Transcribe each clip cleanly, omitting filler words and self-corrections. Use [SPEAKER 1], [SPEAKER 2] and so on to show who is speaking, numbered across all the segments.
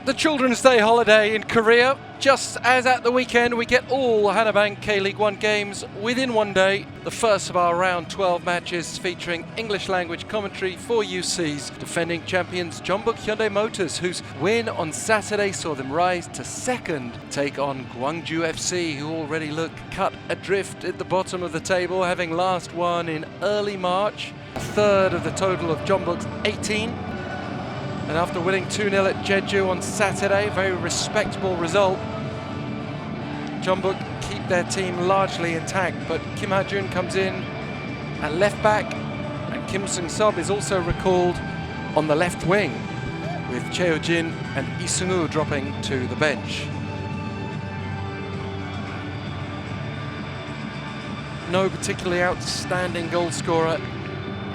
[SPEAKER 1] the Children's Day holiday in Korea. Just as at the weekend, we get all Hanabank K-League 1 games within one day. The first of our round 12 matches featuring English language commentary for UC's defending champions Jeonbuk Hyundai Motors, whose win on Saturday saw them rise to second, take on Gwangju FC, who already look cut adrift at the bottom of the table, having last won in early March, a third of the total of Jeonbuk's 18. And after winning 2-0 at Jeju on Saturday, very respectable result, Jeonbuk keep their team largely intact, but Kim Ha-jun comes in at left back, and Kim Seung-sub is also recalled on the left wing, with Cheo-jin and Lee Seung-woo dropping to the bench. No particularly outstanding goal scorer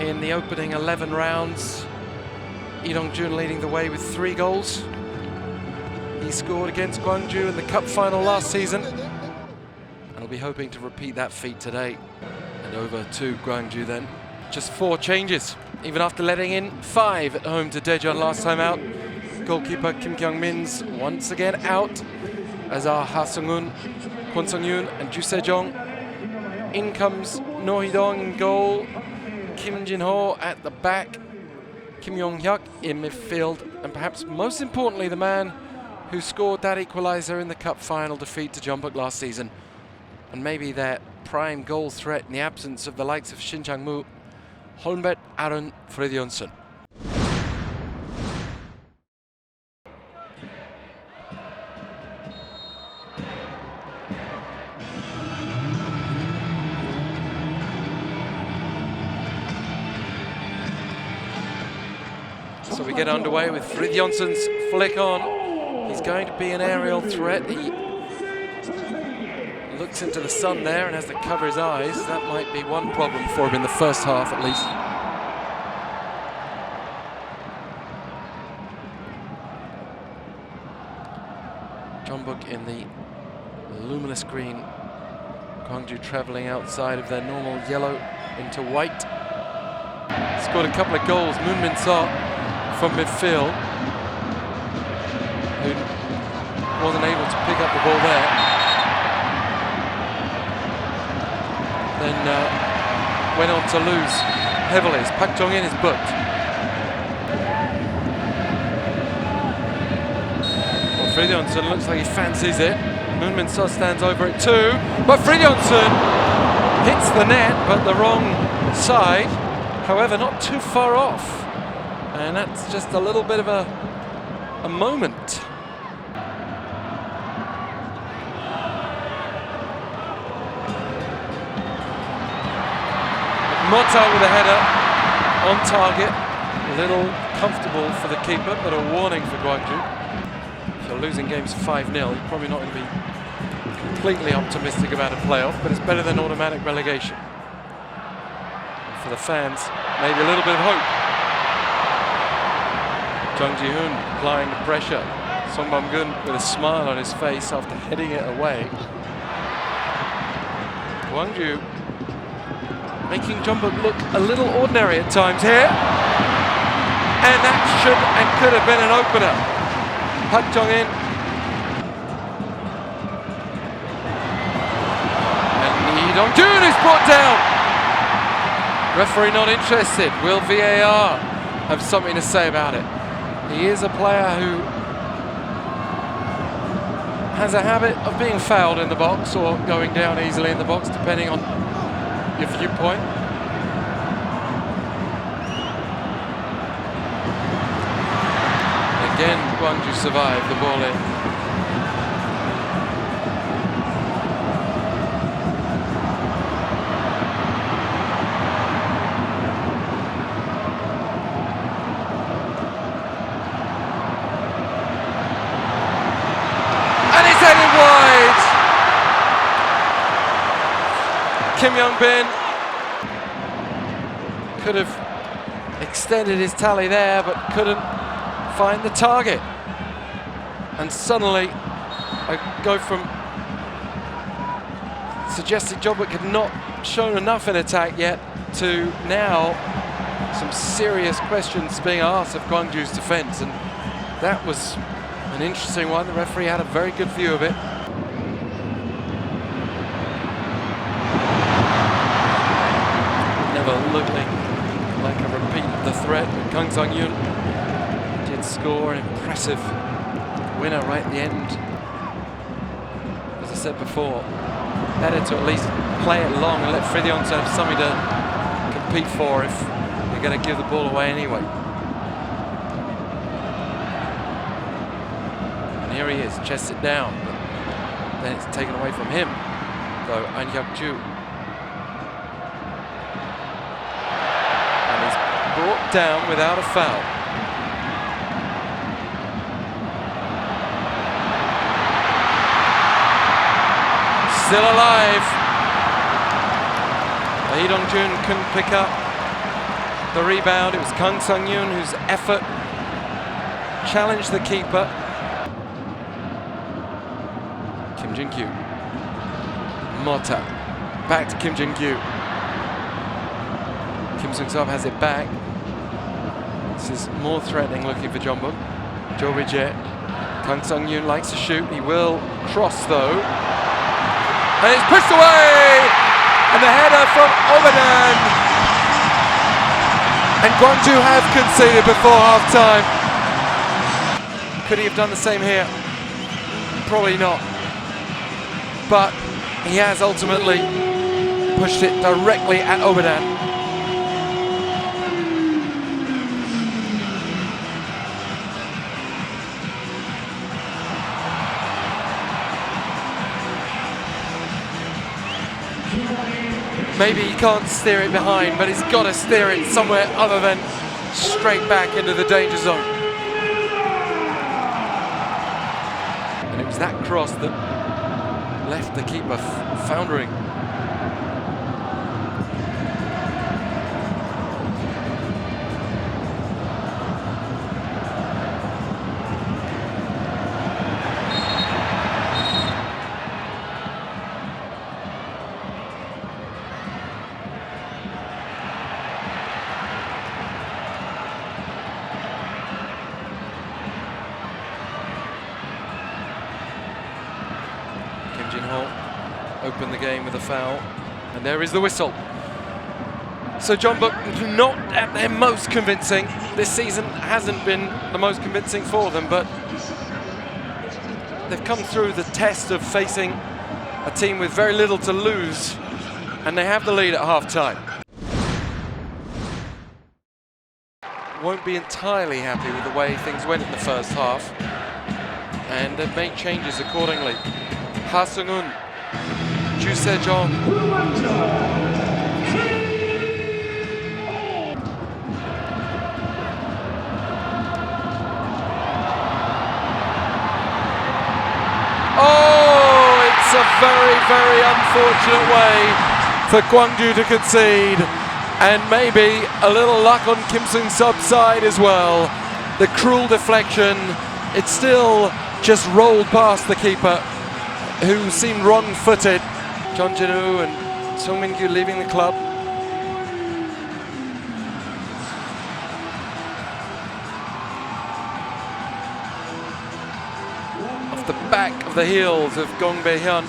[SPEAKER 1] in the opening 11 rounds. Lee Dong-jun leading the way with 3 goals. He scored against Gwangju in the cup final last season, and will be hoping to repeat that feat today. And over to Gwangju then. Just 4 changes, even after letting in 5 at home to Daejeon last time out. Goalkeeper Kim Kyung-min's once again out, as are Ha Sung-un, Kwon Sung-yoon and Ju Se-jong. In comes No Hee-dong in goal, Kim Jin-ho at the back, Kim Yong-hyuk in midfield, and perhaps most importantly, the man who scored that equaliser in the cup final defeat to Jeonbuk last season, and maybe their prime goal threat in the absence of the likes of Shin Chang-moo, Holmbert Arun Fridtjonsson. So we get underway with Fridtjonsson's flick on. He's going to be an aerial threat. He looks into the sun there and has to cover his eyes. That might be one problem for him in the first half at least. Jeonbuk in the luminous green. Gwangju travelling outside of their normal yellow into white. Scored a couple of goals. Moon Min-seo from midfield, who wasn't able to pick up the ball there. Then went on to lose heavily as Park Jong-in is booked. Well, Fridtjonsson looks like he fancies it. Moon Min-seo stands over it too, but Fridtjonsson hits the net, but the wrong side. However, not too far off. And that's just a little bit of a moment. Mota with a header on target. A little comfortable for the keeper, but a warning for Gwangju. If you're losing games 5-0, you're probably not going to be completely optimistic about a playoff, but it's better than automatic relegation. And for the fans, maybe a little bit of hope. Jung Ji-hoon applying the pressure. Song Bum-gun with a smile on his face after heading it away. Gwangju making Jeonbuk look a little ordinary at times here. And that should and could have been an opener. Park Jong-in. And Lee Dong-jun is brought down. Referee not interested. Will VAR have something to say about it? He is a player who has a habit of being fouled in the box or going down easily in the box, depending on your viewpoint. Again, Gwangju survived the ball in. Kim Young-bin could have extended his tally there, but couldn't find the target. And suddenly, a go from suggested Jeonbuk had not shown enough in attack yet to now some serious questions being asked of Gwangju's defence, and that was An interesting one. The referee had a very good view of it. Never looking like a repeat of the threat, but Kang Sang-yoon did score an impressive winner right at the end. As I said before, better to at least play it long and let Fridtjonsson have something to compete for if you're going to give the ball away anyway. And here he is, chests it down, but then it's taken away from him, though, Gwangju. And he's brought down without a foul. Still alive. Lee Dong-jun couldn't pick up the rebound. It was Kang Sang-yoon whose effort challenged the keeper. Kim Jin-kyu. Mota. Back to Kim Jin-kyu. Kim Sung-sub has it back. This is more threatening looking for Jeonbuk. Jo Ri-jae. Kang Sang-yoon likes to shoot. He will cross though. And it's pushed away! And the header from Obadan. And Gwangju have conceded before half-time. Could he have done the same here? Probably not. But he has ultimately pushed it directly at Obadan. Maybe he can't steer it behind, but he's got to steer it somewhere other than straight back into the danger zone. And it was that cross that left the keeper foundering. Open the game with a foul, and there is the whistle. So Jeonbuk not at their most convincing. This season hasn't been the most convincing for them, but they've come through the test of facing a team with very little to lose, and they have the lead at half-time. Won't be entirely happy with the way things went in the first half, and they've made changes accordingly. Ha Sung-un, Ju Se-jong. Oh, it's a very, very unfortunate way for Gwangju to concede, and maybe a little luck on Kim Sung-sub's side as well. The cruel deflection, it still just rolled past the keeper, who seemed wrong-footed. Jeon Jin-woo and Sung Min-kyu leaving the club. Off the back of the heels of Gong Bae-hyun.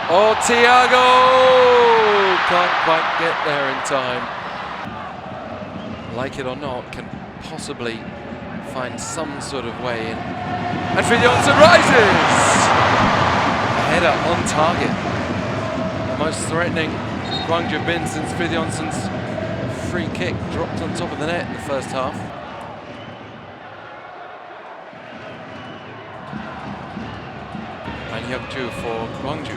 [SPEAKER 1] Oh, Thiago! Can't quite get there in time. Like it or not, can possibly find some sort of way in. And Fridtjonsson rises! A header on target. The most threatening Gwangju have been since Fridtjonsson's free kick dropped on top of the net in the first half. And Hyuk-ju for Gwangju.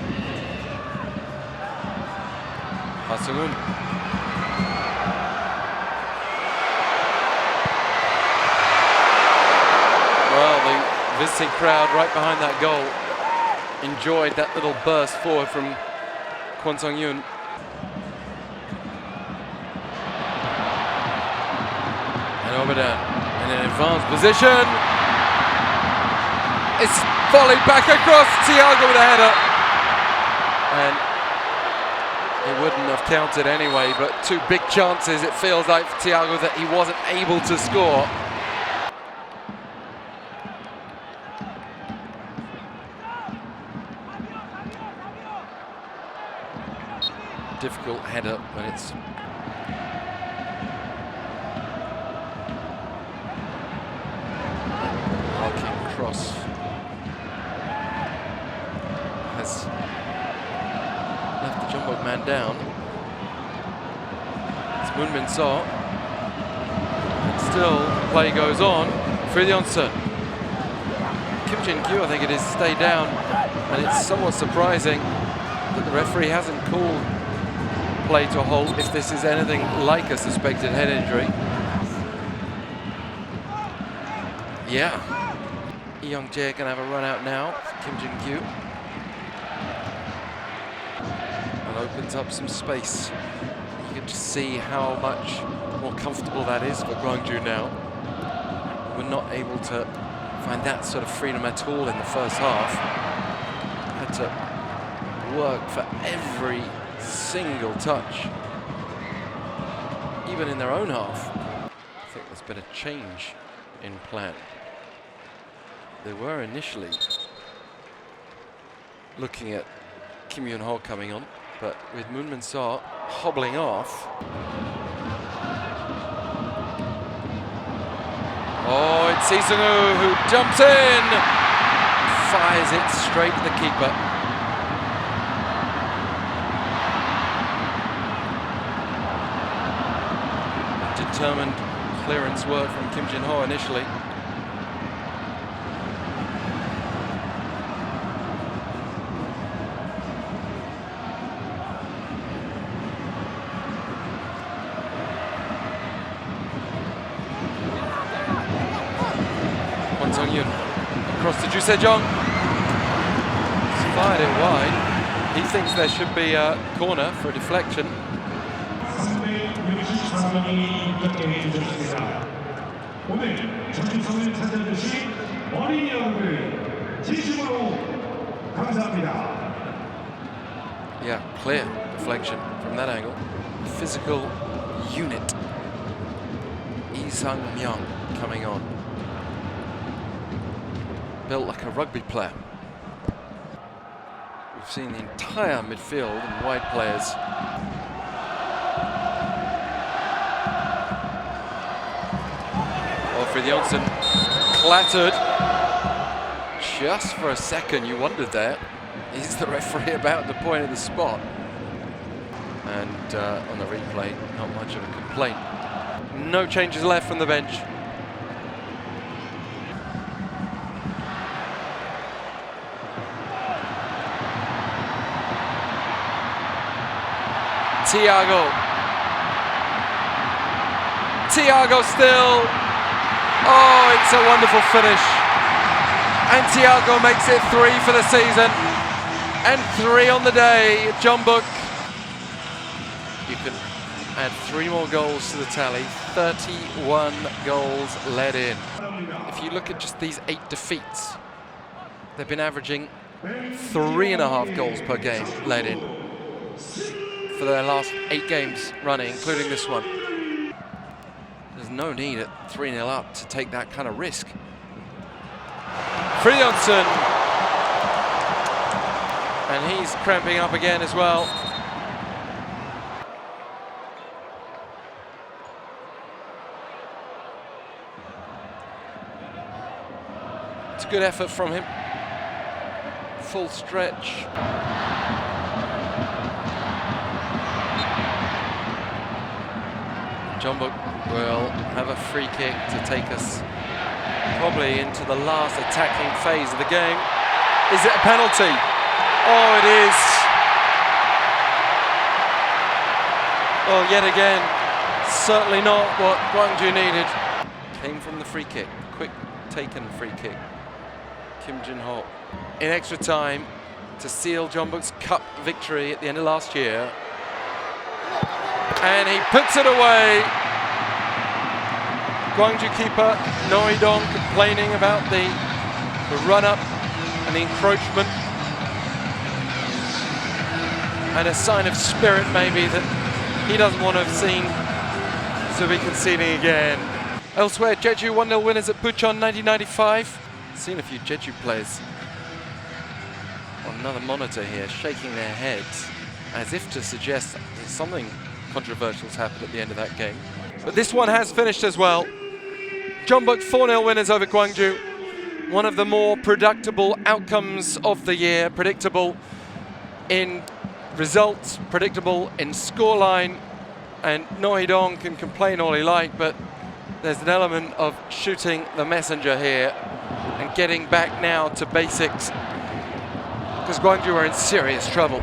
[SPEAKER 1] Ha Sung-un. Well, the visiting crowd right behind that goal enjoyed that little burst forward from Kwon Sung-yoon. And Obadan in an advanced position. It's volleyed back across. Thiago with a header. And It wouldn't have counted anyway, but two big chances it feels like for Thiago that he wasn't able to score. Difficult header when it's arcing cross. Has left the Jeonbuk man down. It's Moonmin Seo. And still, play goes on. Freedyonsen. Kim Jin-gyu, I think it is, stay down. And it's somewhat surprising that the referee hasn't called play to a halt if this is anything like a suspected head injury. Yeah. Lee Young-jae can have a run out now for Kim Jin-gyu. And opens up some space. You can just see how much more comfortable that is for Gwangju now. We're not able to find that sort of freedom at all in the first half. Had to work for every single touch, even in their own half. I think there's been a change in plan. They were initially looking at Kim Yoon-ho coming on, but with Moonmin Seo hobbling off. Oh, it's Lee Seung-woo who jumps in, fires it straight at the keeper. Determined clearance work from Kim Jin-ho initially. Kwon Sung-yoon across to Ju Se-jong. He's fired it wide. He thinks there should be a corner for a deflection. Yeah, clear deflection from that angle. Physical unit. Lee Sang-myung coming on. Built like a rugby player. We've seen the entire midfield and wide players. Freedyonsen clattered. Just for a second you wondered there, is the referee about to point at the spot? And on the replay, not much of a complaint. No changes left from the bench. Thiago still. Oh, it's a wonderful finish. And Thiago makes it 3 for the season. And 3 on the day. Jeonbuk. You can add 3 more goals to the tally. 31 goals let in. If you look at just these 8 defeats, they've been averaging 3.5 goals per game let in for their last 8 games running, including this one. There's no need at 3-0 up to take that kind of risk. Freedyonsen. And he's cramping up again as well. It's a good effort from him. Full stretch. Jeonbuk will have a free kick to take us probably into the last attacking phase of the game. Is it a penalty? Oh, it is. Well, yet again, certainly not what Gwangju needed. Came from the free kick, quick taken free kick. Kim Jin-ho in extra time to seal Jeonbuk's cup victory at the end of last year. And he puts it away. Gwangju keeper No Hee-dong complaining about the run-up and the encroachment. and a sign of spirit maybe that he doesn't want to have seen to be conceding again. Elsewhere, Jeju 1-0 winners at Bucheon 1995. Seen a few Jeju players on another monitor here shaking their heads as if to suggest that something controversial's happened at the end of that game. But this one has finished as well. Jeonbuk 4-0 winners over Gwangju. One of the more predictable outcomes of the year. Predictable in results, predictable in scoreline. And No Hee-dong can complain all he like, but there's an element of shooting the messenger here and getting back now to basics, because Gwangju are in serious trouble.